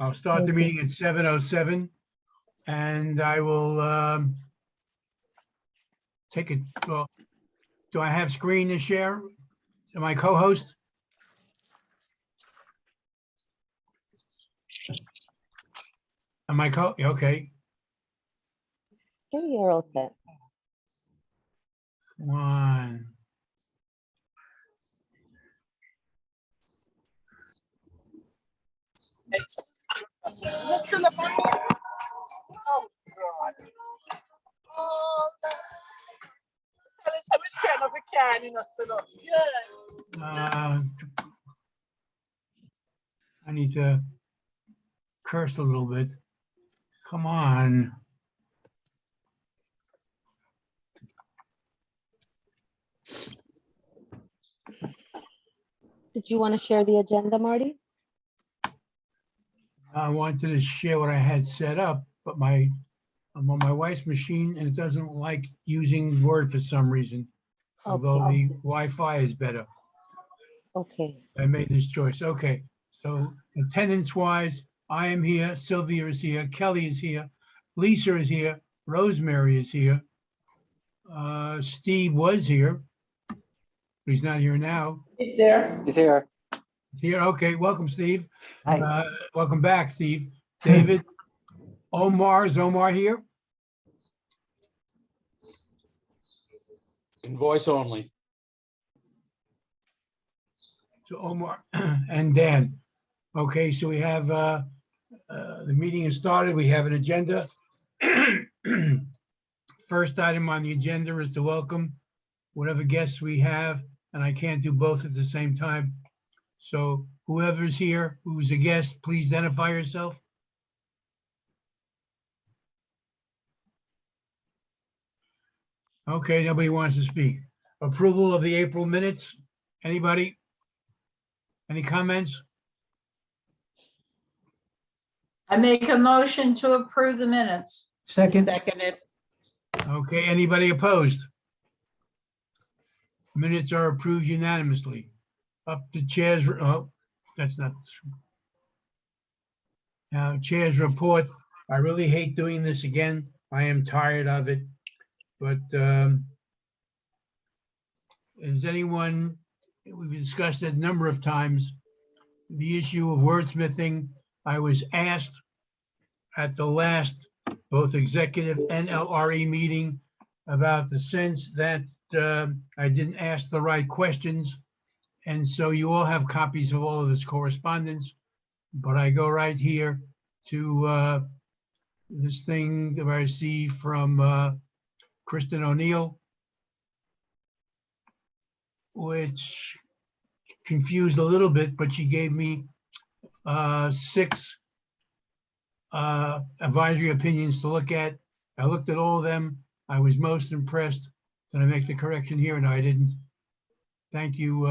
I'll start the Thank you. meeting at 7:07, and I will take it. Well, do I have screen to share? Am I co-host? Am I okay? Okay, you're all set. One. I need to curse a little bit. Come on. Did you want to share the agenda, Marty? I wanted to share what I had set up, but I'm on my wife's machine and it doesn't like using Word for some reason. Although Okay. the Wi-Fi is better. Okay, I made this choice. Okay, so attendance wise, I am here, Sylvia is here, Kelly is here, Lisa is here, Rosemary is here. Steve was here. But he's not here now. He's there. He's here. Here, okay, welcome, Steve. Hi. Welcome back, Steve. David, Omar, is Omar here? In voice only. So Omar and Dan. Okay, so we have, the meeting has started. We have an agenda. First item on the agenda is to welcome whatever guests we have, and I can't do both at the same time. So whoever's here, who's a guest, please identify yourself. Okay, nobody wants to speak. Approval of the April minutes. Anybody? Any comments? I make a motion to approve the minutes. Second. Okay, anybody opposed? Minutes are approved unanimously. Up to chairs, oh, that's not true. Now, chairs report. I really hate doing this again. I am tired of it. But is anyone, we've discussed it a number of times, the issue of wordsmithing. I was asked at the last both executive and LRE meeting about the sense that I didn't ask the right questions. And so you all have copies of all of this correspondence, but I go right here to this thing that I received from Kristen O'Neill, which confused a little bit, but she gave me 6 advisory opinions to look at. I looked at all of them. I was most impressed. Did I make the correction here? No, I didn't. Thank you.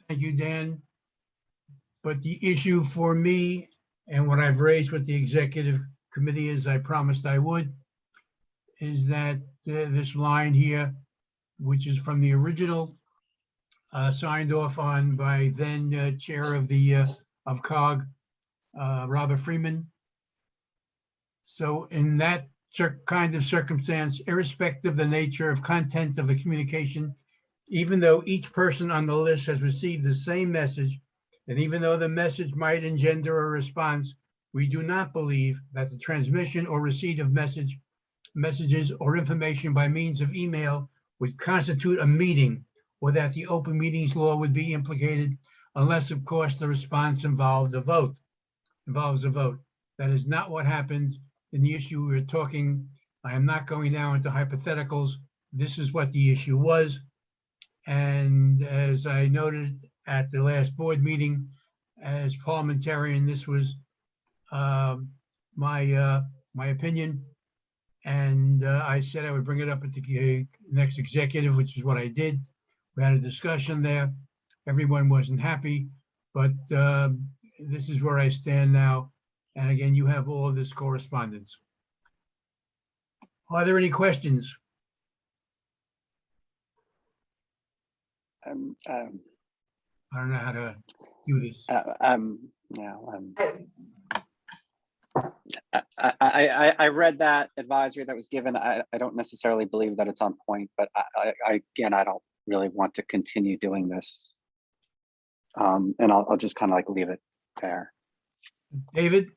Thank you, Dan. But the issue for me and what I've raised with the executive committee, as I promised I would, is that this line here, which is from the original, signed off on by then chair of the of COG, Robert Freeman. So in that kind of circumstance, irrespective of the nature of content of the communication, even though each person on the list has received the same message, and even though the message might engender a response, we do not believe that the transmission or receipt of messages or information by means of email would constitute a meeting, or that the open meetings law would be implicated, unless, of course, the response involves a vote. That is not what happened in the issue we were talking. I am not going now into hypotheticals. This is what the issue was. And as I noted at the last board meeting, as parliamentarian, this was my opinion. And I said I would bring it up at the next executive, which is what I did. We had a discussion there. Everyone wasn't happy, but this is where I stand now. And again, you have all of this correspondence. Are there any questions? Um, I don't know how to do this. yeah, I read that advisory that was given. I don't necessarily believe that it's on point, but again, I don't really want to continue doing this. And I'll just kind of like leave it there. David?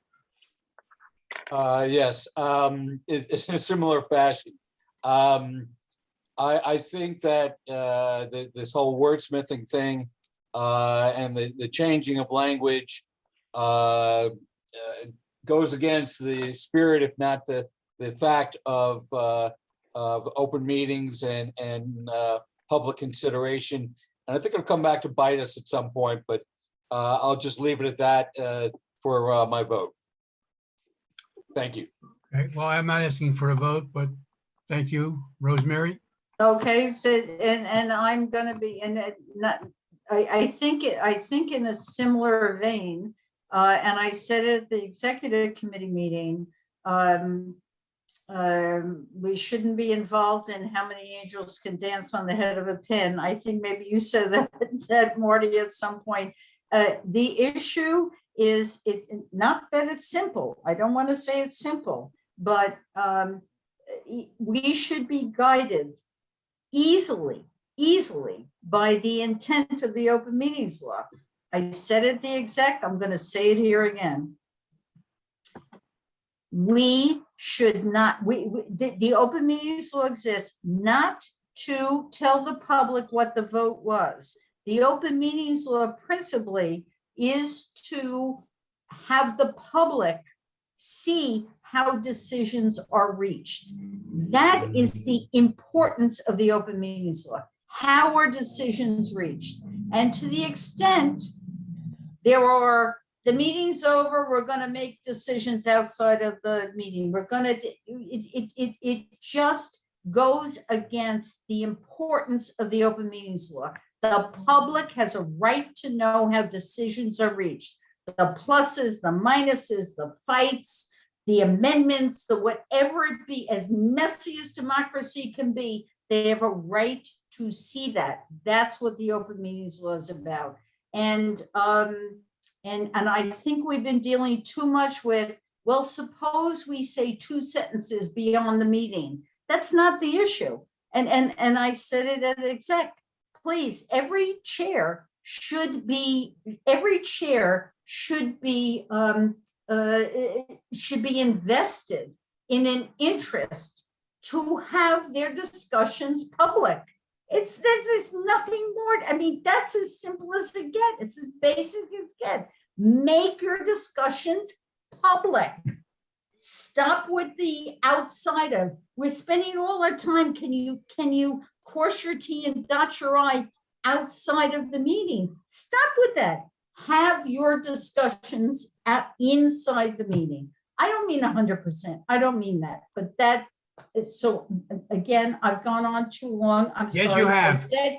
Yes, it's in a similar fashion. I think that this whole wordsmithing thing and the changing of language goes against the spirit, if not the fact of open meetings and public consideration. And I think it'll come back to bite us at some point, but I'll just leave it at that for my vote. Thank you. Okay, well, I'm not asking for a vote, but thank you. Rosemary? Okay, so, and I'm gonna be, and I think in a similar vein, and I said it at the executive committee meeting, we shouldn't be involved in how many angels can dance on the head of a pin. I think maybe you said that Marty at some point. The issue is not that it's simple. I don't want to say it's simple, but we should be guided easily by the intent of the open meetings law. I said it the exec, I'm going to say it here again. We should not, the open meetings law exists not to tell the public what the vote was. The open meetings law principally is to have the public see how decisions are reached. That is the importance of the open meetings law. How are decisions reached? And to the extent the meeting's over, we're going to make decisions outside of the meeting. We're going to, it just goes against the importance of the open meetings law. The public has a right to know how decisions are reached. The pluses, the minuses, the fights, the amendments, the whatever it be, as messy as democracy can be, they have a right to see that. That's what the open meetings law is about. And I think we've been dealing too much with, well, suppose we say 2 sentences beyond the meeting. That's not the issue. And I said it at exec, please, every chair should be invested in an interest to have their discussions public. There's nothing more. I mean, that's as simple as it gets. It's as basic as it gets. Make your discussions public. Stop with the outside of. We're spending all our time. Can you cross your T and dot your I outside of the meeting? Stop with that. Have your discussions inside the meeting. I don't mean 100%. I don't mean that, but that is so. Again, I've gone on too long. I'm sorry. Yes, you have. I said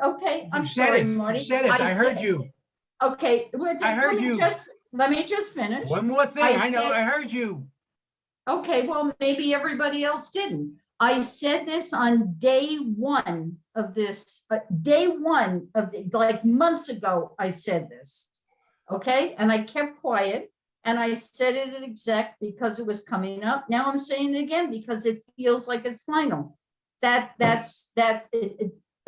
okay. I'm You said sorry, it. Marty. You said it. I heard you. Okay, I heard you. Let me just finish. One more thing. I know, said- I heard you. Okay, well, maybe everybody else didn't. I said this on day one of this, like months ago, I said this. Okay, and I kept quiet and I said it at exec because it was coming up. Now I'm saying it again because it feels like it's final.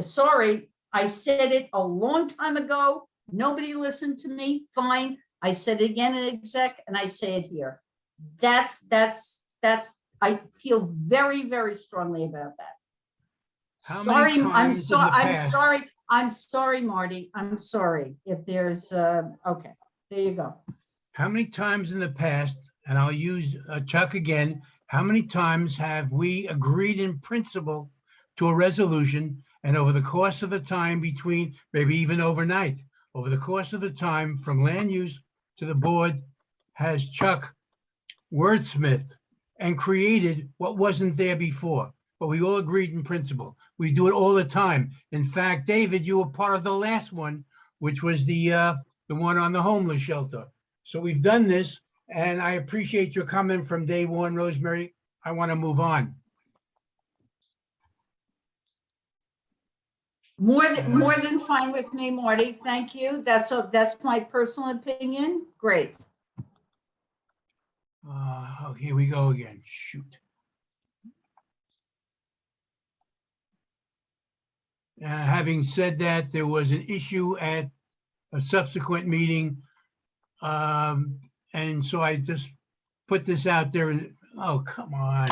Sorry, I said it a long time ago. Nobody listened to me. Fine. I said it again in exec and I say it here. I feel very, very strongly about that. How Sorry, many I'm times in the past- I'm sorry, Marty. I'm sorry if there's, okay, there you go. How many times in the past, and I'll use Chuck again, how many times have we agreed in principle to a resolution, and over the course of the time between, maybe even overnight, over the course of the time from land use to the board, has Chuck wordsmithed and created what wasn't there before? But we all agreed in principle. We do it all the time. In fact, David, you were part of the last one, which was the one on the homeless shelter. So we've done this, and I appreciate your comment from day one, Rosemary. I want to move on. More than fine with me, Marty. Thank you. That's my personal opinion. Great. Oh, here we go again. Shoot. Having said that, there was an issue at a subsequent meeting. And so I just put this out there. Oh, come on.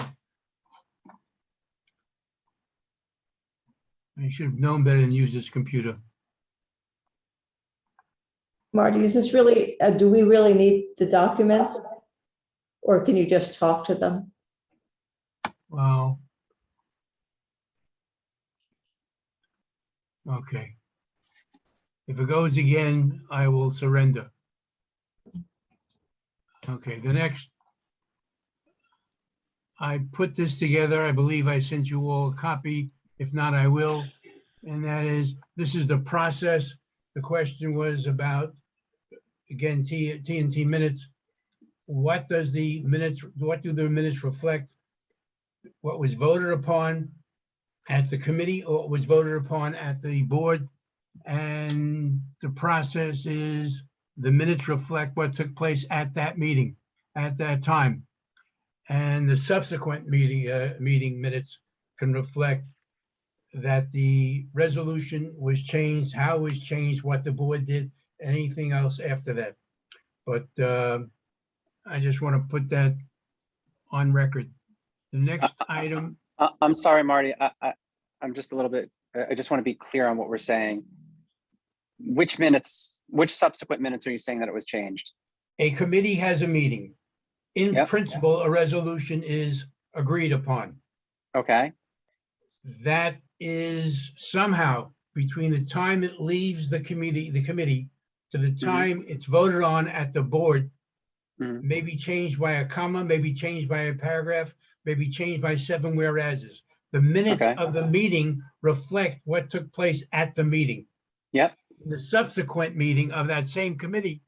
I should have known better than use this computer. Marty, is this really, do we really need the documents? Or can you just talk to them? Well. Okay. If it goes again, I will surrender. Okay, the next. I put this together. I believe I sent you all a copy. If not, I will. And that is, this is the process. The question was about, again, T&T minutes. What do the minutes reflect? What was voted upon at the committee or what was voted upon at the board? And the process is the minutes reflect what took place at that meeting, at that time. And the subsequent meeting minutes can reflect that the resolution was changed, how it was changed, what the board did, anything else after that. But I just want to put that on record. The next item, I'm sorry, Marty. I'm just a little bit, I just want to be clear on what we're saying. Which minutes, which subsequent minutes are you saying that it was changed? a committee has a meeting. In Yep. principle, a resolution is agreed upon. Okay, That is somehow between the time it leaves the committee to the time it's voted on at the board, Mhm. may be changed by a comma, may be changed by a paragraph, may be changed by 7 whereases. The minutes Okay. of the meeting reflect what took place at the meeting. Yep. The subsequent meeting of that same committee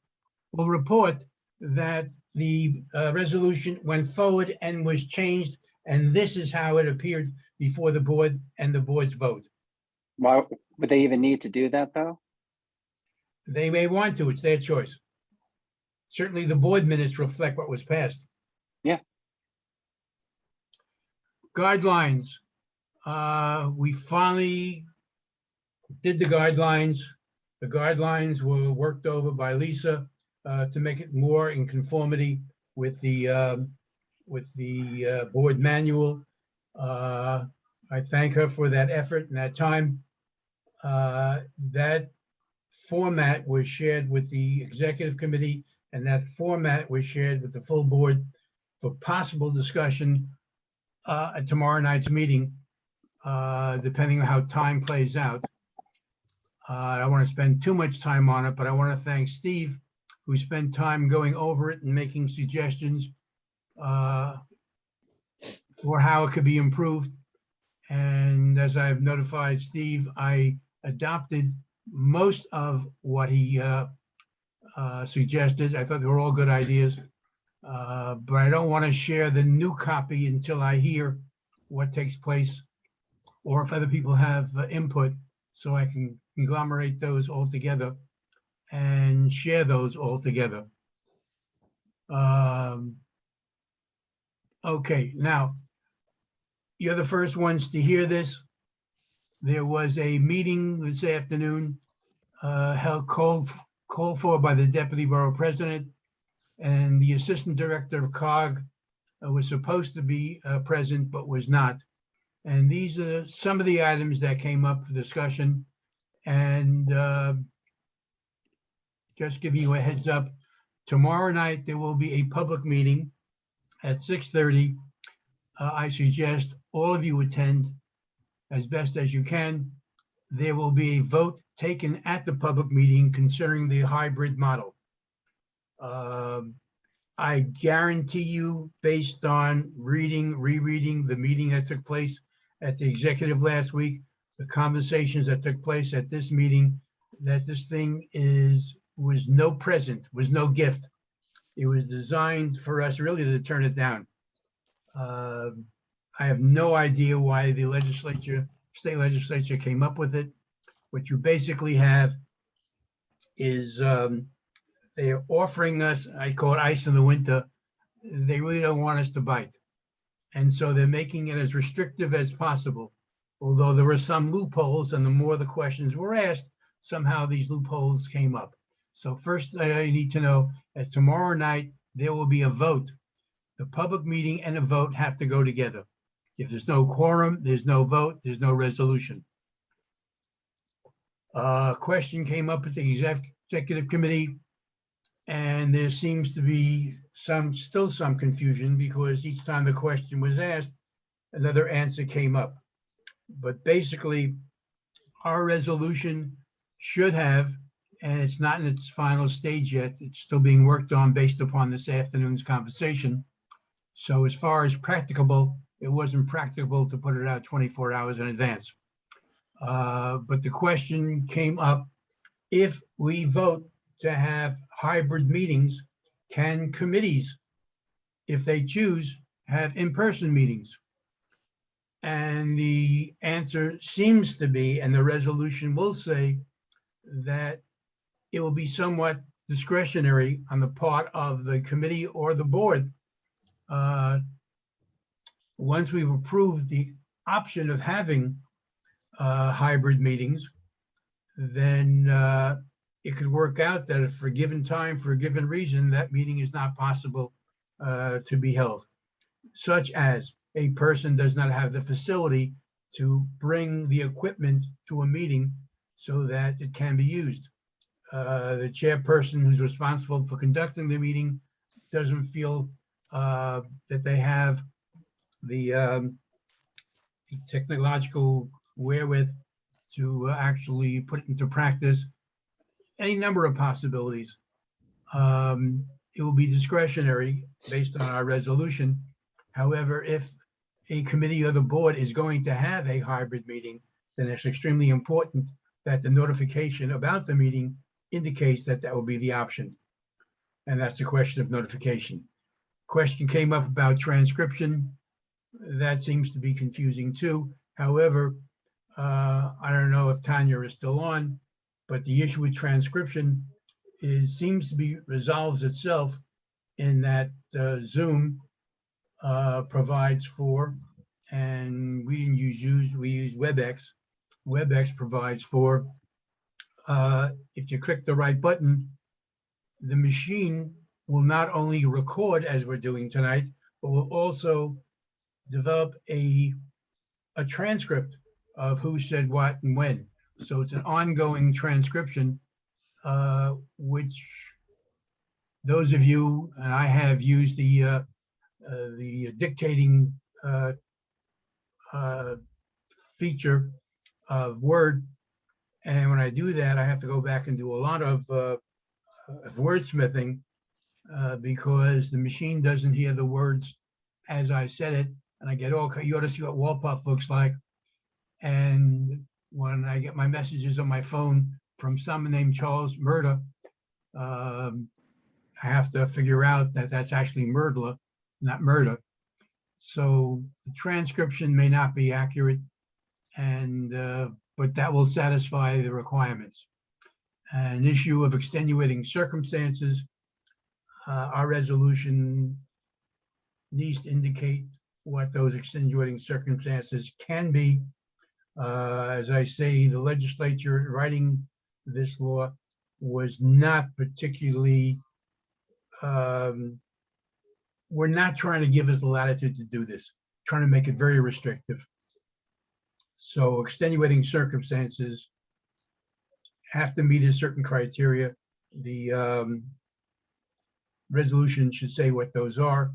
will report that the resolution went forward and was changed, and this is how it appeared before the board and the board's vote. Why would they even need to do that though? They may want to, it's their choice. Certainly, the board minutes reflect what was passed. Yeah. Guidelines. We finally did the guidelines. The guidelines were worked over by Lisa to make it more in conformity with the board manual. I thank her for that effort and that time. That format was shared with the executive committee, and that format was shared with the full board for possible discussion at tomorrow night's meeting, depending on how time plays out. I don't want to spend too much time on it, but I want to thank Steve, who spent time going over it and making suggestions for how it could be improved. And as I've notified Steve, I adopted most of what he suggested. I thought they were all good ideas, but I don't want to share the new copy until I hear what takes place or if other people have input, so I can conglomerate those all together and share those all together. Okay, now, you're the first ones to hear this. There was a meeting this afternoon called for by the Deputy Borough President, and the Assistant Director of COG was supposed to be present but was not. And these are some of the items that came up for discussion. And just give you a heads up, tomorrow night there will be a public meeting at 6:30. I suggest all of you attend as best as you can. There will be a vote taken at the public meeting concerning the hybrid model. I guarantee you, based on rereading the meeting that took place at the executive last week, the conversations that took place at this meeting, that this thing was no present, was no gift. It was designed for us really to turn it down. I have no idea why the legislature, state legislature came up with it. What you basically have is they're offering us, I call it ice in the winter. They really don't want us to bite. And so they're making it as restrictive as possible. Although there were some loopholes, and the more the questions were asked, somehow these loopholes came up. So first, I need to know that tomorrow night, there will be a vote. The public meeting and a vote have to go together. If there's no quorum, there's no vote, there's no resolution. Question came up at the executive committee, and there seems to be still some confusion, because each time the question was asked, another answer came up. But basically, our resolution should have, and it's not in its final stage yet, it's still being worked on based upon this afternoon's conversation. So as far as practicable, it wasn't practicable to put it out 24 hours in advance. But the question came up, if we vote to have hybrid meetings, can committees, if they choose, have in-person meetings? And the answer seems to be, and the resolution will say, that it will be somewhat discretionary on the part of the committee or the board. Once we've approved the option of having hybrid meetings, then it could work out that if for a given time, for a given reason, that meeting is not possible to be held, such as a person does not have the facility to bring the equipment to a meeting so that it can be used. The chairperson who's responsible for conducting the meeting doesn't feel that they have the technological wherewith to actually put it into practice. Any number of possibilities. It will be discretionary based on our resolution. However, if a committee or the board is going to have a hybrid meeting, then it's extremely important that the notification about the meeting indicates that that will be the option. And that's the question of notification. Question came up about transcription. That seems to be confusing too. However, I don't know if Tanya is still on, but the issue with transcription seems to be resolves itself in that Zoom provides for, and we didn't use, we use WebEx. WebEx provides for, if you click the right button, the machine will not only record as we're doing tonight, but will also develop a transcript of who said what and when. So it's an ongoing transcription, which those of you, and I have used the dictating feature of Word. And when I do that, I have to go back and do a lot of wordsmithing because the machine doesn't hear the words as I said it. And I get all, you ought to see what Walpuff looks like. And when I get my messages on my phone from someone named Charles Murda, I have to figure out that that's actually Murdla, not Murda. So the transcription may not be accurate, and but that will satisfy the requirements. An issue of extenuating circumstances, our resolution needs to indicate what those extenuating circumstances can be. As I say, the legislature writing this law was not particularly, we're not trying to give us the latitude to do this, trying to make it very restrictive. So extenuating circumstances have to meet a certain criteria. The resolution should say what those are.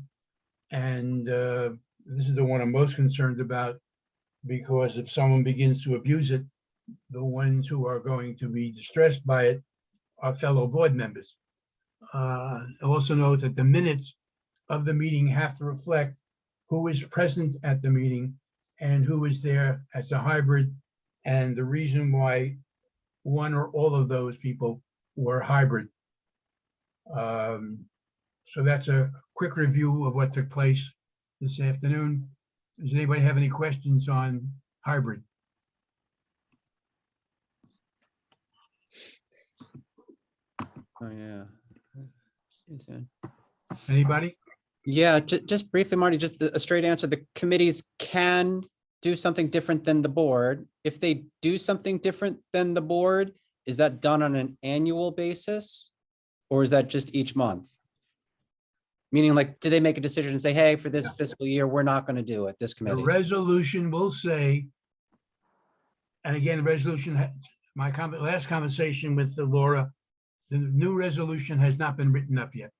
And this is the one I'm most concerned about, because if someone begins to abuse it, the ones who are going to be distressed by it are fellow board members. Also note that the minutes of the meeting have to reflect who is present at the meeting and who is there as a hybrid, and the reason why one or all of those people were hybrid. So that's a quick review of what took place this afternoon. Does anybody have any questions on hybrid? Oh, yeah. Okay. Anybody? Yeah, just briefly, Marty, just a straight answer. The committees can do something different than the board. If they do something different than the board, is that done on an annual basis? Or is that just each month? Meaning like, do they make a decision and say, hey, for this fiscal year, we're not going to do it, this The committee? resolution will say, and again, the resolution, last conversation with Laura, the new resolution has not been written up yet.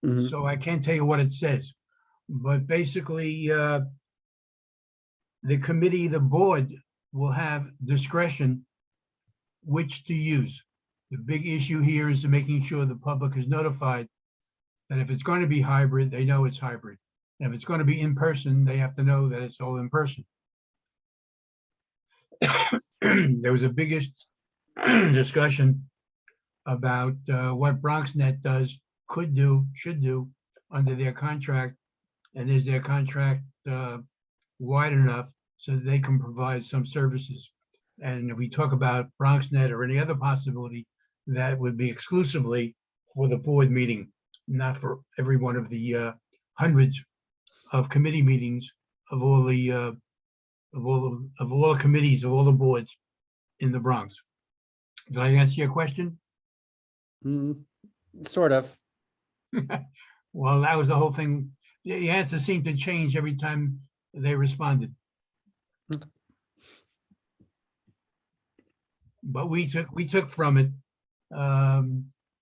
Mhm. So I can't tell you what it says. But basically, the committee, the board will have discretion which to use. The big issue here is making sure the public is notified that if it's going to be hybrid, they know it's hybrid. And if it's going to be in person, they have to know that it's all in person. There was a biggest discussion about what BronxNet does, could do, should do under their contract. And is their contract wide enough so that they can provide some services? And if we talk about BronxNet or any other possibility, that would be exclusively for the board meeting, not for every one of the hundreds of committee meetings of all the committees, of all the boards in the Bronx. Did I answer your question? Mm, sort of. Well, that was the whole thing. The answer seemed to change every time they responded. But we took from it.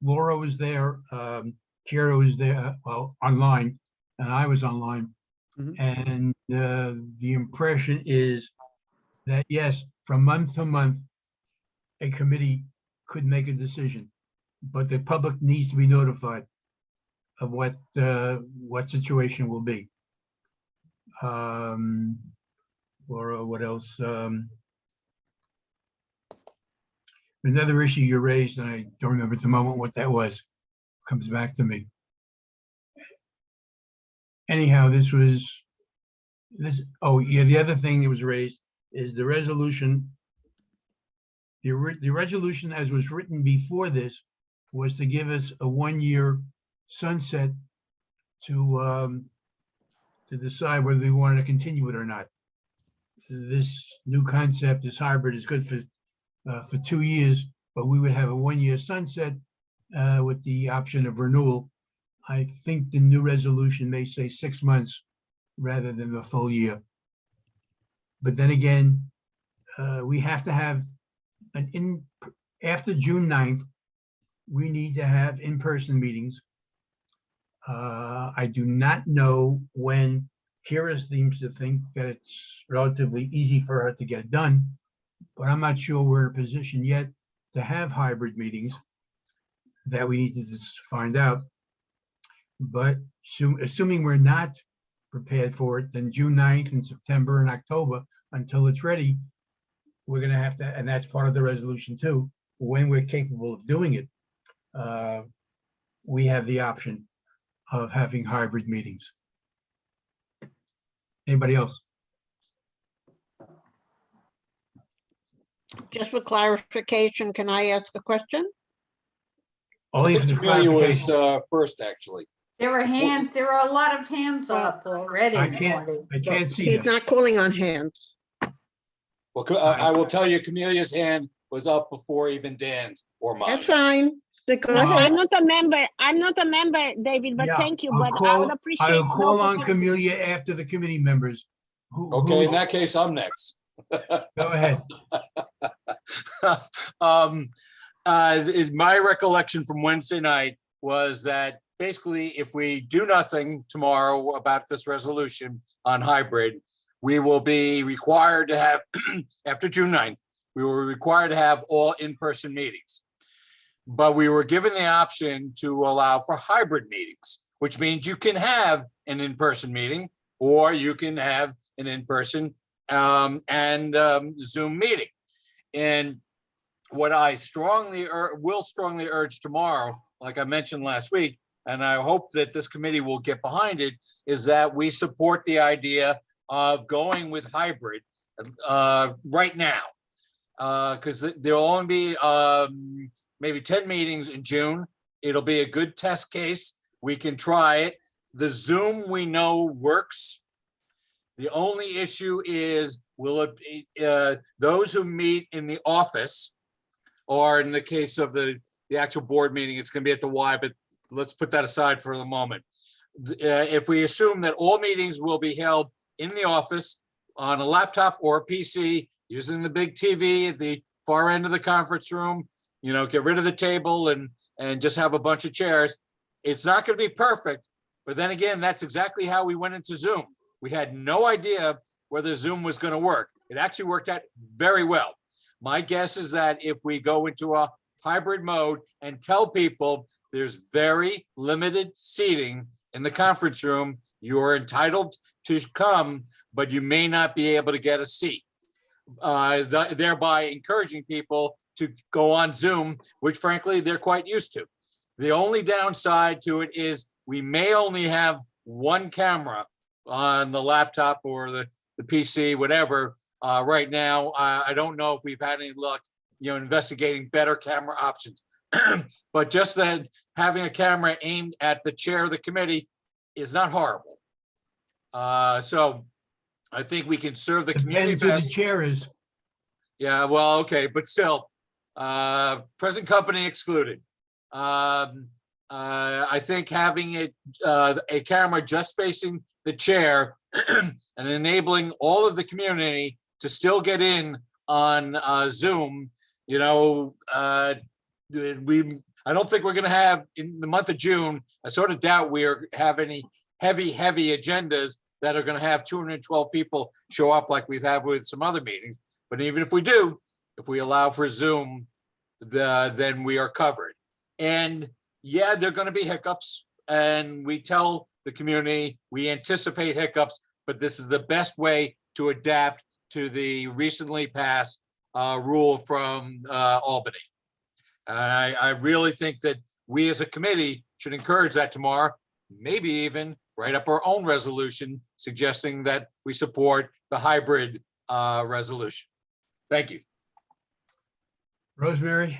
Laura was there, Kira was there, well, online, and I was online. Mhm. And the impression is that, yes, from month to month, a committee could make a decision, but the public needs to be notified of what situation will be. Laura, what else? Another issue you raised, and I don't remember at the moment what that was, comes back to me. Anyhow, oh yeah, the other thing that was raised is the resolution. The resolution as was written before this was to give us a 1-year sunset to decide whether we wanted to continue it or not. This new concept, this hybrid, is good for 2 years, but we would have a 1-year sunset with the option of renewal. I think the new resolution may say 6 months rather than the full year. But then again, we have to have after June 9th, we need to have in-person meetings. I do not know when. Kira seems to think that it's relatively easy for her to get it done, but I'm not sure we're in a position yet to have hybrid meetings. That we need to just find out. But assuming we're not prepared for it, then June 9th and September and October, until it's ready, we're gonna have to, and that's part of the resolution too, when we're capable of doing it, we have the option of having hybrid meetings. Anybody else? Just for clarification, can I ask a question? I Only think if it's Amelia was clarification. first, actually. There were a lot of hands up already. I can't see He's them. not calling on hands. Well, I will tell you, Camelia's hand was up before even Dan's or mine. That's fine. Then go No, ahead. I'm not a member, David, but Yeah, thank you, I'll but I call- would appreciate. I'll the call on opportunity. Camelia after the committee members. Okay, in that case, I'm next. Go ahead. My recollection from Wednesday night was that basically if we do nothing tomorrow about this resolution on hybrid, we will be required to have, after June 9th, we were required to have all in-person meetings. But we were given the option to allow for hybrid meetings, which means you can have an in-person meeting or you can have an in-person and Zoom meeting. And what I will strongly urge tomorrow, like I mentioned last week, and I hope that this committee will get behind it, is that we support the idea of going with hybrid right now. because there'll only be maybe 10 meetings in June. It'll be a good test case. We can try it. The Zoom we know works. The only issue is, will it be those who meet in the office, or in the case of the actual board meeting, it's going to be at the Y, but let's put that aside for the moment. If we assume that all meetings will be held in the office on a laptop or a PC, using the big TV at the far end of the conference room, get rid of the table and just have a bunch of chairs. It's not going to be perfect, but then again, that's exactly how we went into Zoom. We had no idea whether Zoom was going to work. It actually worked out very well. My guess is that if we go into a hybrid mode and tell people there's very limited seating in the conference room, you are entitled to come, but you may not be able to get a seat. Thereby encouraging people to go on Zoom, which frankly, they're quite used to. The only downside to it is we may only have one camera on the laptop or the PC, whatever. Right now, I don't know if we've had any luck, investigating better camera options. But just that having a camera aimed at the chair of the committee is not horrible. So I think we can serve the community Depends who the best. chair is. Yeah, well, okay, but still, present company excluded. I think having a camera just facing the chair and enabling all of the community to still get in on Zoom, I don't think we're going to have in the month of June. I sort of doubt we have any heavy agendas that are going to have 212 people show up like we've had with some other meetings. But even if we do, if we allow for Zoom, then we are covered. And yeah, there are going to be hiccups, and we tell the community we anticipate hiccups, but this is the best way to adapt to the recently passed rule from Albany. I really think that we as a committee should encourage that tomorrow, maybe even write up our own resolution suggesting that we support the hybrid resolution. Thank you. Rosemary?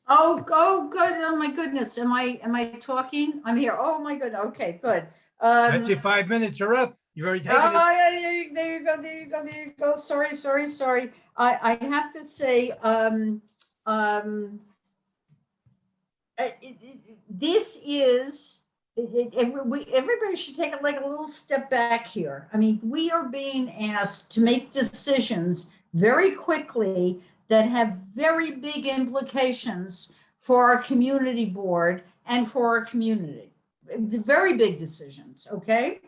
Oh, good. Oh, my goodness. Am I talking? I'm here. Oh, my goodness. Okay, good. That's your 5 minutes are up. You've already taken Oh, it. yeah, there you go. Sorry. I have to say, this is, everybody should take like a little step back here. I mean, we are being asked to make decisions very quickly that have very big implications for our community board and for our community. Very big decisions, okay?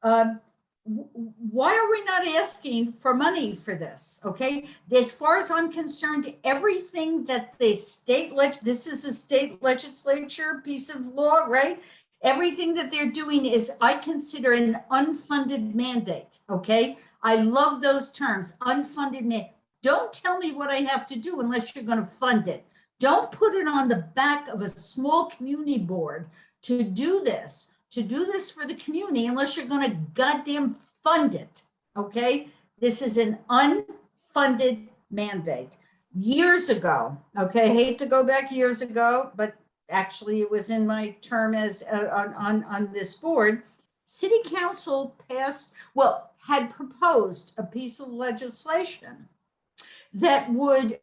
Why are we not asking for money for this, okay? As far as I'm concerned, everything that the this is a state legislature piece of law, right? Everything that they're doing is, I consider, an unfunded mandate, okay? I love those terms, unfunded mandate. Don't tell me what I have to do unless you're going to fund it. Don't put it on the back of a small community board to do this for the community unless you're going to goddamn fund it, okay? This is an unfunded mandate. Years ago, okay, I hate to go back years ago, but actually it was in my term as on this board, City Council had proposed a piece of legislation that would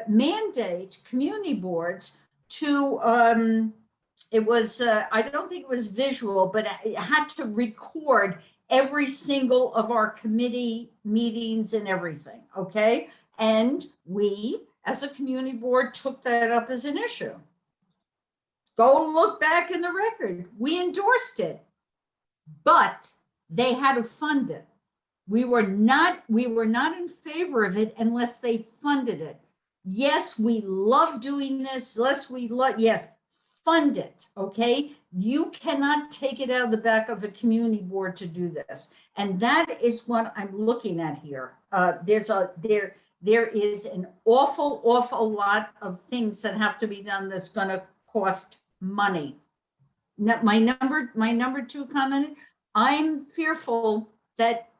mandate community boards to, it was, I don't think it was visual, but it had to record every single of our committee meetings and everything, okay? And we, as a community board, took that up as an issue. Go look back in the record. We endorsed it, but they had to fund it. We were not in favor of it unless they funded it. Yes, we love doing this. Yes, fund it, okay? You cannot take it out of the back of a community board to do this. And that is what I'm looking at here. There is an awful lot of things that have to be done that's gonna cost money. Now, my number two comment, I'm fearful that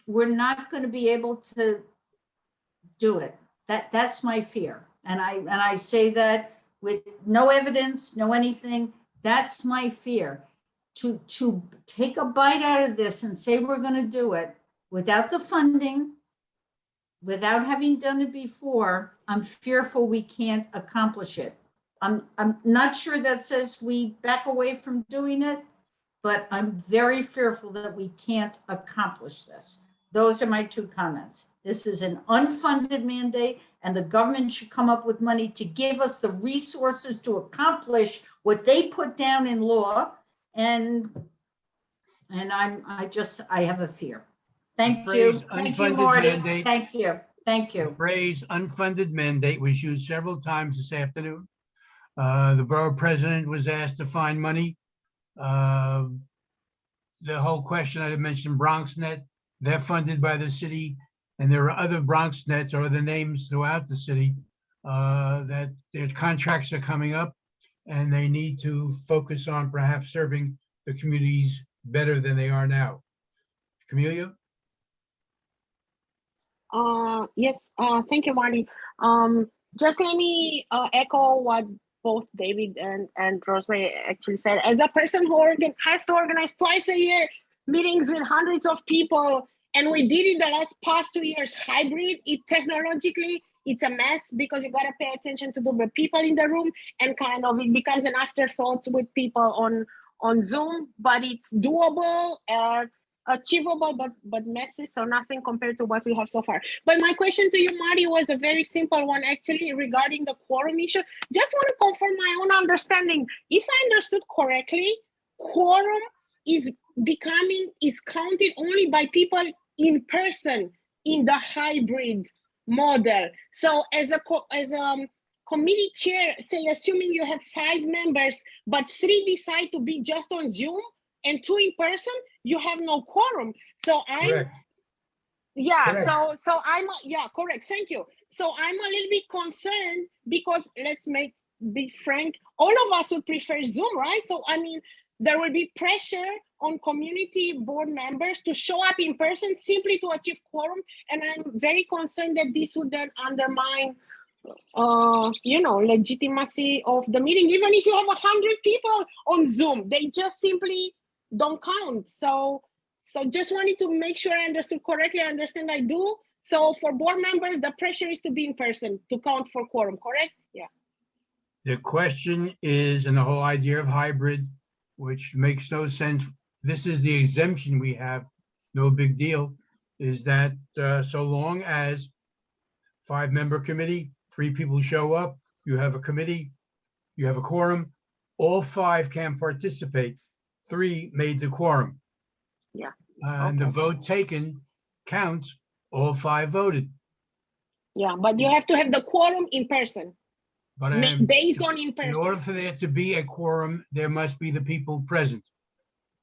we're not going to be able to do it. That's my fear. And I say that with no evidence, no anything. That's my fear. To take a bite out of this and say we're going to do it without the funding, without having done it before, I'm fearful we can't accomplish it. I'm not sure that says we back away from doing it, but I'm very fearful that we can't accomplish this. Those are my two comments. This is an unfunded mandate, and the government should come up with money to give us the resources to accomplish what they put down in law. And I have a fear. Thank you. Phrase Thank you, unfunded Marty. mandate. Thank you. Thank The you. phrase unfunded mandate was used several times this afternoon. The borough president was asked to find money. The whole question I mentioned, BronxNet, they're funded by the city. And there are other BronxNets or other names throughout the city that their contracts are coming up and they need to focus on perhaps serving the communities better than they are now. Camelia? Yes, thank you, Marty. Just let me echo what both David and Rosemary actually said. As a person who has to organize twice a year meetings with hundreds of people, and we did it the past 2 years hybrid, technologically, it's a mess because you gotta pay attention to the people in the room, and kind of it becomes an afterthought with people on Zoom, but it's doable and achievable, but messy, so nothing compared to what we have so far. But my question to you, Marty, was a very simple one actually regarding the quorum issue. Just want to confirm my own understanding. If I understood correctly, quorum is counted only by people in person in the hybrid model. So as a committee chair, say assuming you have 5 members, but 3 decide to be just on Zoom and 2 in person, you have no quorum. So Correct. yeah, Correct. so I'm, yeah, correct, thank you. So I'm a little bit concerned because be frank, all of us would prefer Zoom, right? So I mean, there will be pressure on community board members to show up in person simply to achieve quorum. And I'm very concerned that this would then undermine legitimacy of the meeting. Even if you have 100 people on Zoom, they just simply don't count. So just wanted to make sure I understood correctly. I understand I do. So for board members, the pressure is to be in person to count for quorum, correct? Yeah. The question is, and the whole idea of hybrid, which makes no sense. This is the exemption we have, no big deal, is that so long as 5-member committee, 3 people show up, you have a committee, you have a quorum, all 5 can participate. 3 made the quorum. Yeah. And the vote taken counts, all 5 voted. Yeah, but you have to have the quorum in person, But based on in in person. order for there to be a quorum, there must be the people present.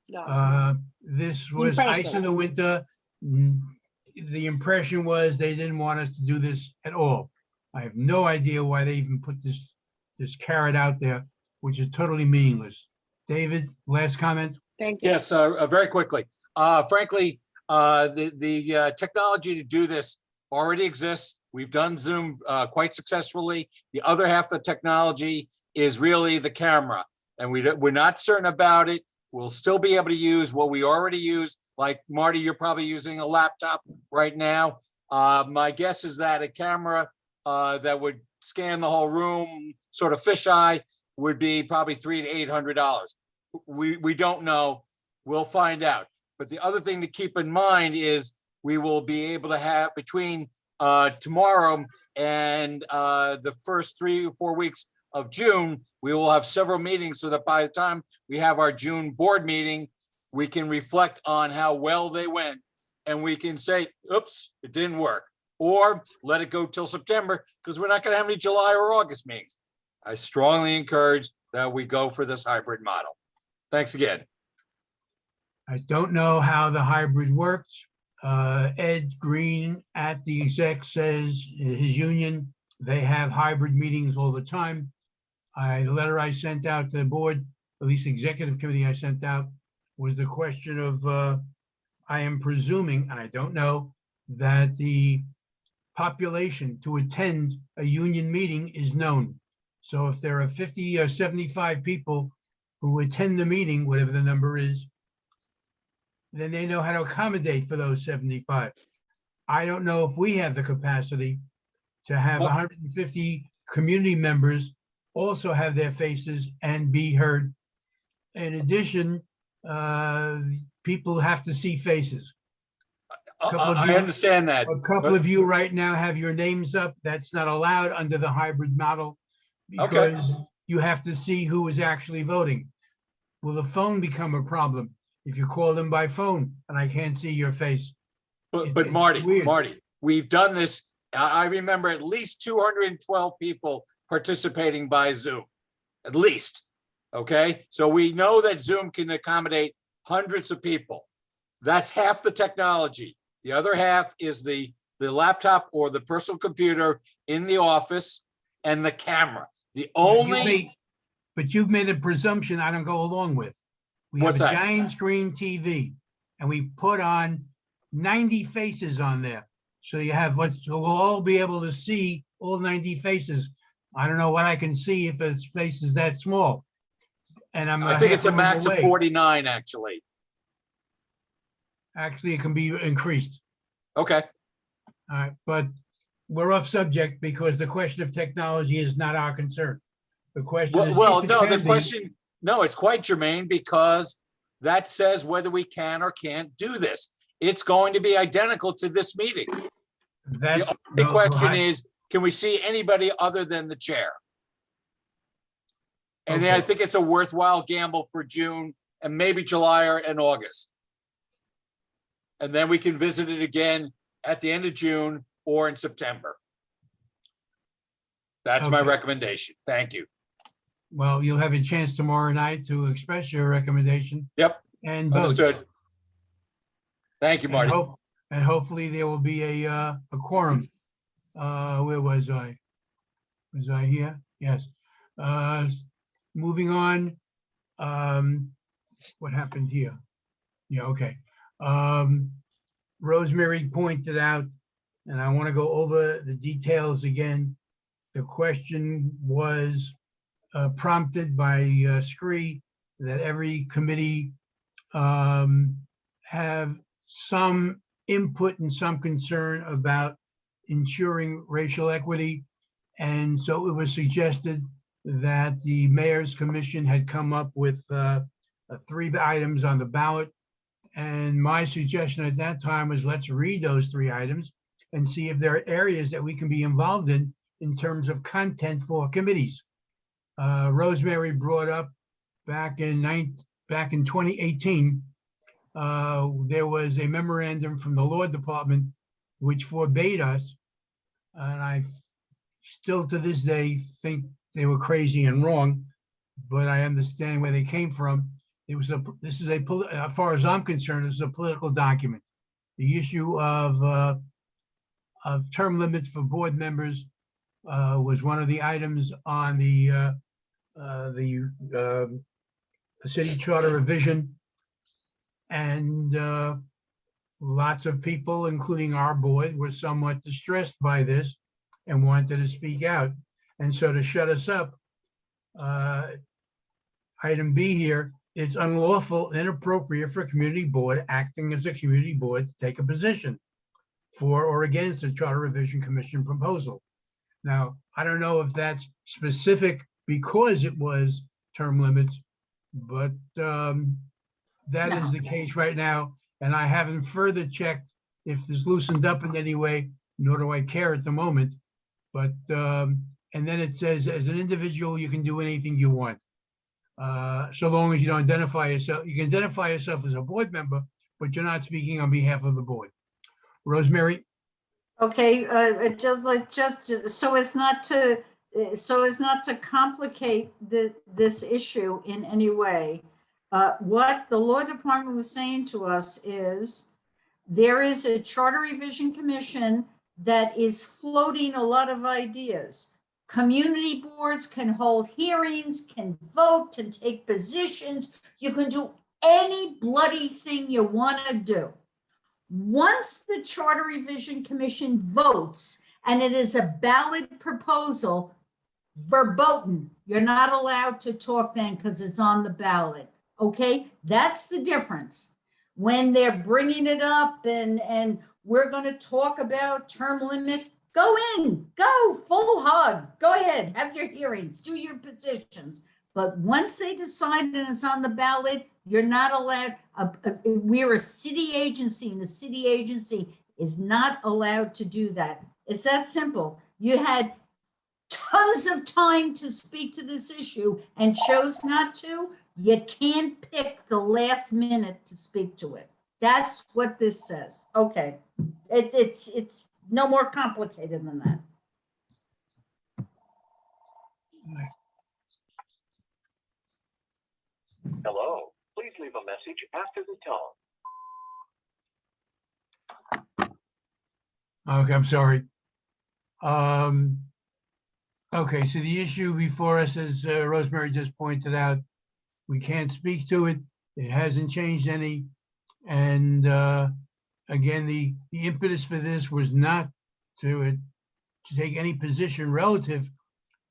Yeah. This was ice person. in the winter. The impression was they didn't want us to do this at all. I have no idea why they even put this carrot out there, which is totally meaningless. David, last comment? Thank you. Yes, very quickly. Frankly, the technology to do this already exists. We've done Zoom quite successfully. The other half of the technology is really the camera, and we're not certain about it. We'll still be able to use what we already use. Like Marty, you're probably using a laptop right now. My guess is that a camera that would scan the whole room, sort of fisheye, would be probably $300 to $800. We don't know. We'll find out. But the other thing to keep in mind is we will be able to have between tomorrow and the first 3 or 4 weeks of June, we will have several meetings so that by the time we have our June board meeting, we can reflect on how well they went and we can say, oops, it didn't work, or let it go till September because we're not going to have any July or August meetings. I strongly encourage that we go for this hybrid model. Thanks again. I don't know how the hybrid works. Ed Green at the exec says his union, they have hybrid meetings all the time. The letter I sent out to the board, at least executive committee I sent out, was the question of, I am presuming, and I don't know, that the population to attend a union meeting is known. So if there are 50 or 75 people who attend the meeting, whatever the number is, then they know how to accommodate for those 75. I don't know if we have the capacity to have Well- 150 community members also have their faces and be heard. In addition, people have to see faces. Couple of I you- understand that. A couple of you right now have your names up. That's not allowed under the hybrid model Okay. because you have to see who is actually voting. Will the phone become a problem if you call them by phone and I can't see your face? But It's Marty, weird. we've done this. I remember at least 212 people participating by Zoom, at least. Okay, so we know that Zoom can accommodate hundreds of people. That's half the technology. The other half is the laptop or the personal computer in the office and the camera. The only, But you've made a presumption I don't go along with. We have What's a that? giant screen TV and we put on 90 faces on there. So you have so we'll all be able to see all 90 faces. I don't know what I can see if it's faces that small. And I'm. I think half it's a room max of away. 49, actually. Actually, it can be increased. Okay, All right, but we're off subject because the question of technology is not our concern. The question is. well, if it no, the can be. question, no, it's quite germane because that says whether we can or can't do this. It's going to be identical to this meeting. That's. The no, question I- is, can we see anybody other than the chair? And then I Okay. think it's a worthwhile gamble for June and maybe July and August. And then we can visit it again at the end of June or in September. That's my Okay. recommendation. Thank you. Well, you'll have a chance tomorrow night to express your recommendation Yep, and vote. understood. Thank you, And Marty. and hopefully there will be a quorum. Where was I? Was I here? Yes. Moving on. What happened here? Yeah, okay. Rosemary pointed out, and I want to go over the details again. The question was prompted by Scree that every committee have some input and some concern about ensuring racial equity. And so it was suggested that the mayor's commission had come up with 3 items on the ballot. And my suggestion at that time was let's read those 3 items and see if there are areas that we can be involved in terms of content for committees. Rosemary brought up back in 2018, there was a memorandum from the law department which forbade us. And I still to this day think they were crazy and wrong, but I understand where they came from. This is as far as I'm concerned, this is a political document. The issue of term limits for board members was one of the items on the city charter revision. And lots of people, including our board, were somewhat distressed by this and wanted to speak out. And so to shut us up, item B here, it's unlawful, inappropriate for a community board acting as a community board to take a position for or against the Charter Revision Commission proposal. Now, I don't know if that's specific because it was term limits, but that is the case right now. And I haven't further checked if this loosened up in any way, nor do I care at the moment. But, and then it says, as an individual, you can do anything you want. So long as you don't identify yourself, you can identify yourself as a board member, but you're not speaking on behalf of the board. Rosemary? Okay, just so as not to complicate this issue in any way. What the law department was saying to us is there is a charter revision commission that is floating a lot of ideas. Community boards can hold hearings, can vote, can take positions. You can do any bloody thing you want to do. Once the Charter Revision Commission votes and it is a ballot proposal, verboten, you're not allowed to talk then because it's on the ballot. Okay, that's the difference. When they're bringing it up and we're going to talk about term limits, go in, go full hog, go ahead, have your hearings, do your positions. But once they decide and it's on the ballot, you're not allowed, we're a city agency and the city agency is not allowed to do that. It's that simple. You had tons of time to speak to this issue and chose not to. You can't pick the last minute to speak to it. That's what this says. Okay. It's no more complicated than that. Hello, please leave a message after the tone. Okay, I'm sorry. Okay, so the issue before us, as Rosemary just pointed out, we can't speak to it. It hasn't changed any. And again, the impetus for this was not to take any position relative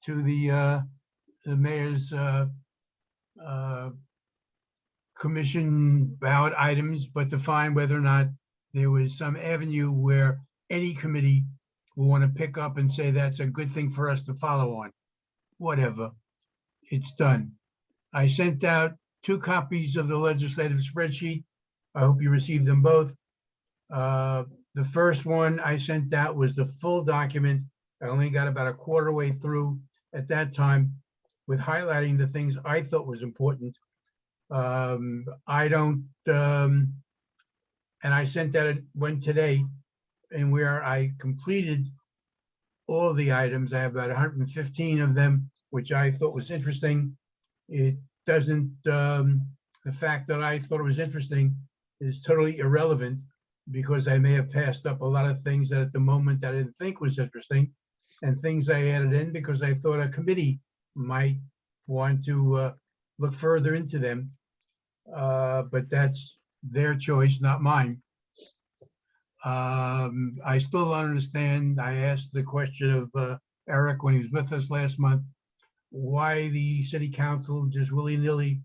to the mayor's commission ballot items, but to find whether or not there was some avenue where any committee will want to pick up and say that's a good thing for us to follow on. Whatever, it's done. I sent out 2 copies of the legislative spreadsheet. I hope you received them both. The first one I sent out was the full document. I only got about a quarter way through at that time with highlighting the things I thought was important. I don't, and I sent that one today, and where I completed all the items. I have about 115 of them, which I thought was interesting. It doesn't, the fact that I thought it was interesting is totally irrelevant because I may have passed up a lot of things that at the moment I didn't think was interesting, and things I added in because I thought a committee might want to look further into them. But that's their choice, not mine. I still don't understand. I asked the question of Eric when he was with us last month, why the city council just willy-nilly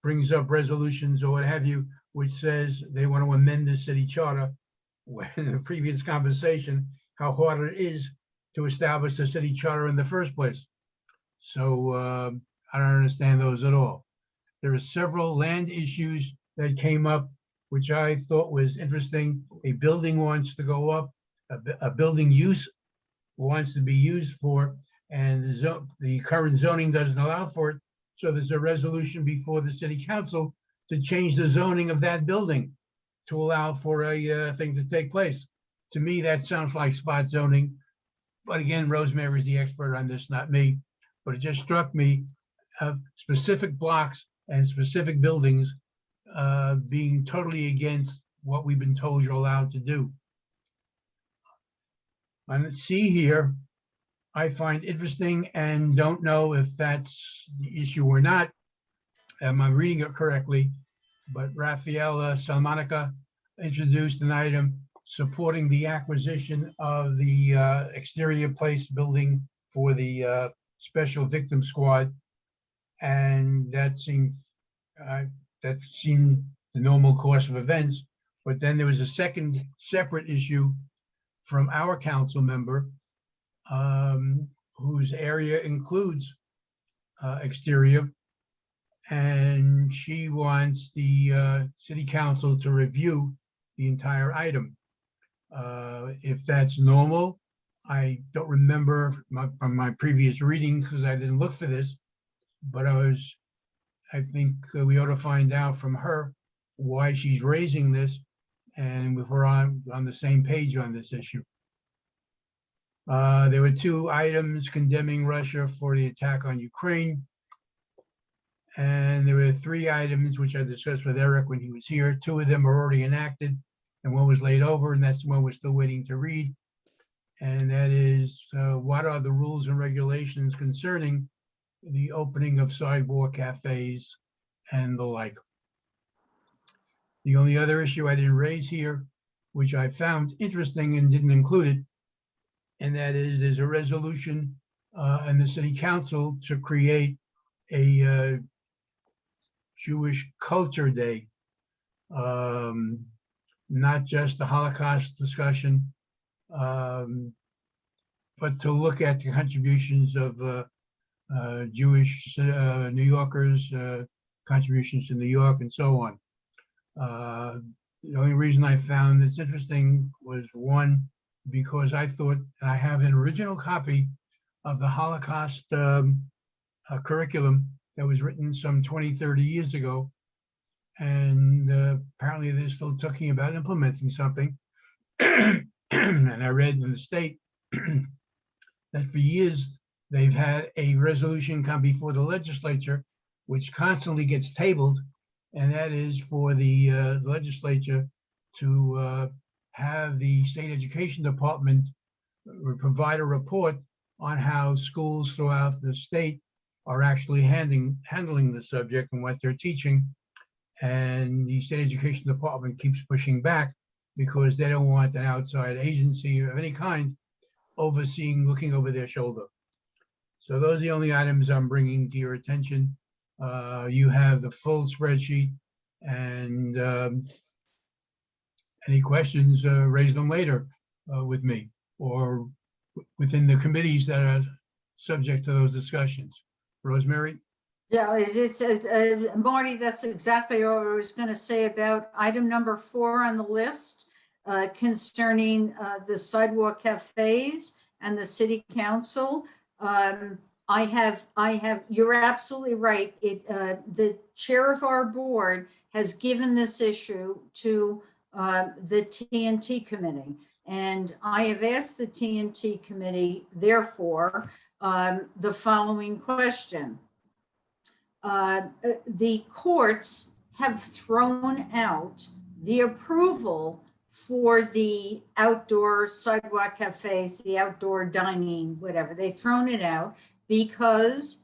brings up resolutions or what have you, which says they want to amend the city charter, when in the previous conversation, how hard it is to establish a city charter in the first place. So I don't understand those at all. There are several land issues that came up, which I thought was interesting. A building wants to go up, a building use wants to be used for, and the current zoning doesn't allow for it. So there's a resolution before the city council to change the zoning of that building to allow for a thing to take place. To me, that sounds like spot zoning. But again, Rosemary is the expert on this, not me. But it just struck me of specific blocks and specific buildings being totally against what we've been told you're allowed to do. On C here, I find interesting and don't know if that's the issue or not. Am I reading it correctly? But Rafaela Salmonica introduced an item supporting the acquisition of the exterior place building for the Special Victim Squad. And that seemed the normal course of events. But then there was a second separate issue from our council member whose area includes exterior. And she wants the city council to review the entire item. If that's normal, I don't remember from my previous reading because I didn't look for this, but I think we ought to find out from her why she's raising this and if we're on the same page on this issue. There were 2 items condemning Russia for the attack on Ukraine. And there were 3 items which I discussed with Eric when he was here. 2 of them are already enacted and one was laid over, and that's the one we're still waiting to read. And that is, what are the rules and regulations concerning the opening of sidewalk cafes and the like? The only other issue I didn't raise here which I found interesting and didn't include it. And that is, there's a resolution in the city council to create a Jewish Culture Day. Not just the Holocaust discussion, but to look at the contributions of Jewish New Yorkers, contributions to New York and so on. The only reason I found this interesting was, one, because I thought I have an original copy of the Holocaust curriculum that was written some 20, 30 years ago. And apparently they're still talking about implementing something. And I read in the state that for years they've had a resolution come before the legislature, which constantly gets tabled. And that is for the legislature to have the state education department provide a report on how schools throughout the state are actually handling the subject and what they're teaching. And the state education department keeps pushing back because they don't want an outside agency of any kind overseeing, looking over their shoulder. So those are the only items I'm bringing to your attention. You have the full spreadsheet, and any questions, raise them later with me or within the committees that are subject to those discussions. Rosemary? Yeah, it's Marty, that's exactly what I was going to say about item number 4 on the list concerning the sidewalk cafes and the city council. I have, you're absolutely right. The chair of our board has given this issue to the TNT committee. And I have asked the TNT committee, therefore, the following question. The courts have thrown out the approval for the outdoor sidewalk cafes, the outdoor dining, whatever. They've thrown it out because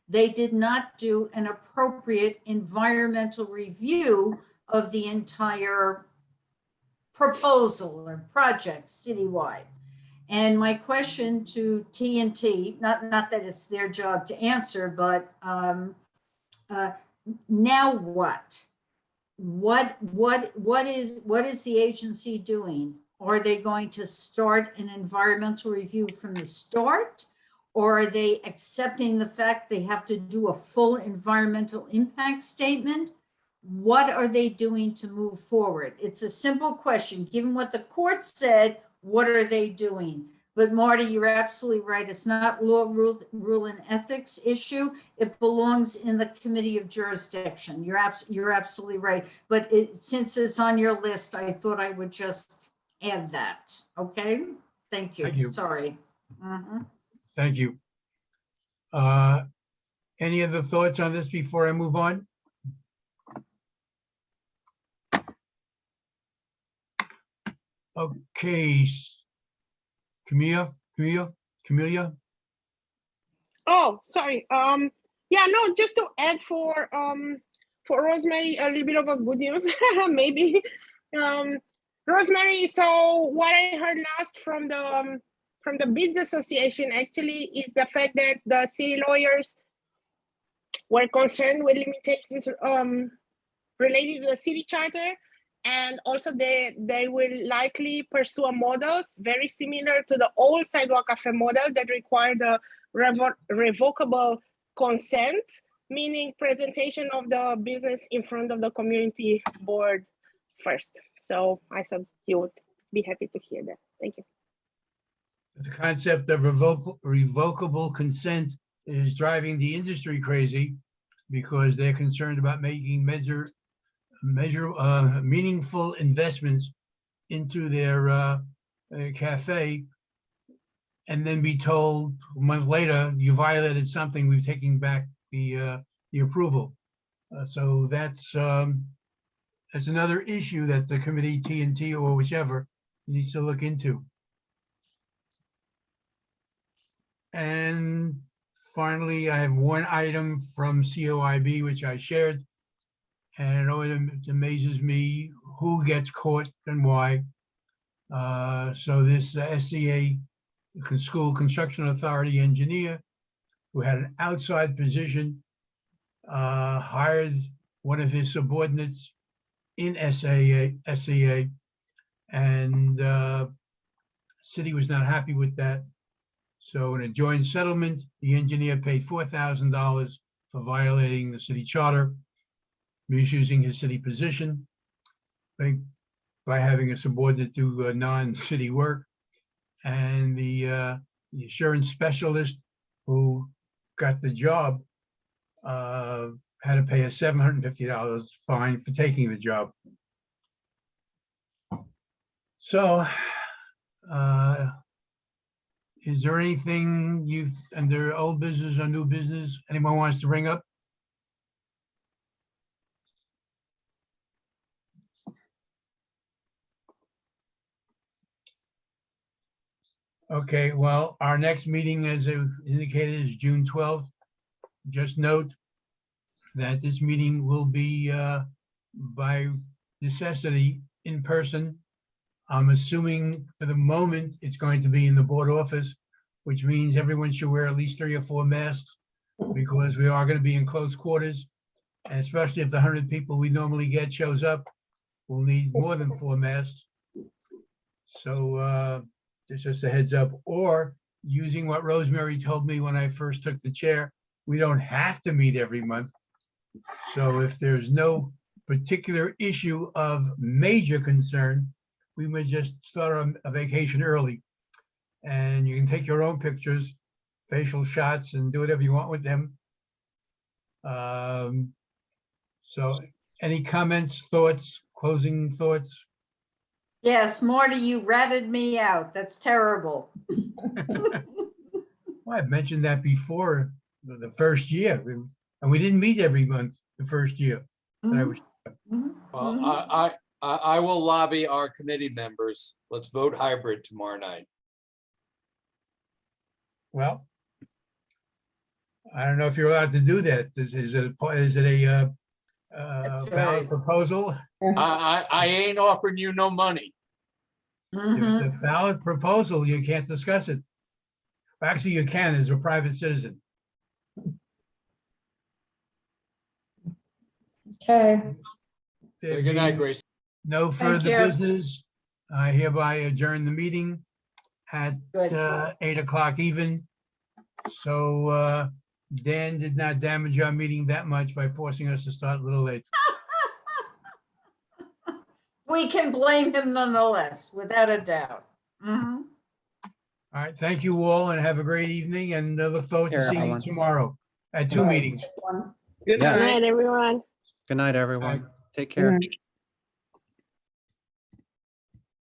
they did not do an appropriate environmental review of the entire proposal or project citywide. And my question to TNT, not that it's their job to answer, but now what? What is the agency doing? Are they going to start an environmental review from the start? Or are they accepting the fact they have to do a full environmental impact statement? What are they doing to move forward? It's a simple question. Given what the court said, what are they doing? But Marty, you're absolutely right. It's not law, rule and ethics issue. It belongs in the committee of jurisdiction. You're absolutely right. But since it's on your list, I thought I would just add that. Okay? Thank you. Thank you. Sorry. Mhm. Thank you. Any other thoughts on this before I move on? Okay. Camelia? Oh, sorry. Yeah, no, just to add for Rosemary a little bit of a good news, maybe. Rosemary, so what I heard last from the Bids Association actually is the fact that the city lawyers were concerned with limitations related to the city charter. And also they will likely pursue a model very similar to the old sidewalk cafe model that required a revocable consent, meaning presentation of the business in front of the community board first. So I thought you would be happy to hear that. Thank you. The concept of revocable consent is driving the industry crazy because they're concerned about making meaningful investments into their cafe and then be told a month later, you violated something, we've taken back the approval. So that's another issue that the committee, TNT or whichever, needs to look into. And finally, I have one item from COIB, which I shared. And I know it amazes me who gets caught and why. So this SCA School Construction Authority engineer who had an outside position hired one of his subordinates in SCA, and city was not happy with that. So in a joint settlement, the engineer paid $4,000 for violating the city charter, misusing his city position by having a subordinate do non-city work. And the assurance specialist who got the job had to pay a $750 fine for taking the job. So, is there anything you've, under old business or new business, anyone wants to bring up? Okay, well, our next meeting, as indicated, is June 12th. Just note that this meeting will be by necessity in person. I'm assuming for the moment, it's going to be in the board office, which means everyone should wear at least 3 or 4 masks because we are going to be in close quarters. And especially if the 100 people we normally get shows up, we'll need more than 4 masks. So it's just a heads up, or using what Rosemary told me when I first took the chair, we don't have to meet every month. So if there's no particular issue of major concern, we may just start a vacation early. And you can take your own pictures, facial shots, and do whatever you want with them. So any comments, thoughts, closing thoughts? Yes, Marty, you ratted me out. That's terrible. Well, I've mentioned that before, the first year, and we didn't meet every month the first year. that I was. Mhm. Well, I will lobby our committee members. Let's vote hybrid tomorrow night. Well, I don't know if you're allowed to do that. Is it a That's ballot right. proposal? I ain't offering you no money. If it's a Mhm. ballot proposal, you can't discuss it. Actually, you can as a private citizen. Okay, There Good night, being Grace. no Thank further you. business, I hereby adjourn the meeting at Good. 8 o'clock even. So Dan did not damage our meeting that much by forcing us to start a little late. We can blame him nonetheless, without a doubt. Mhm. All right, thank you all and have a great evening and look forward to Sure, seeing you everyone. tomorrow at 2 Right. meetings. Good Yeah. Good night. night, everyone. Good night, everyone. Take Good care. night.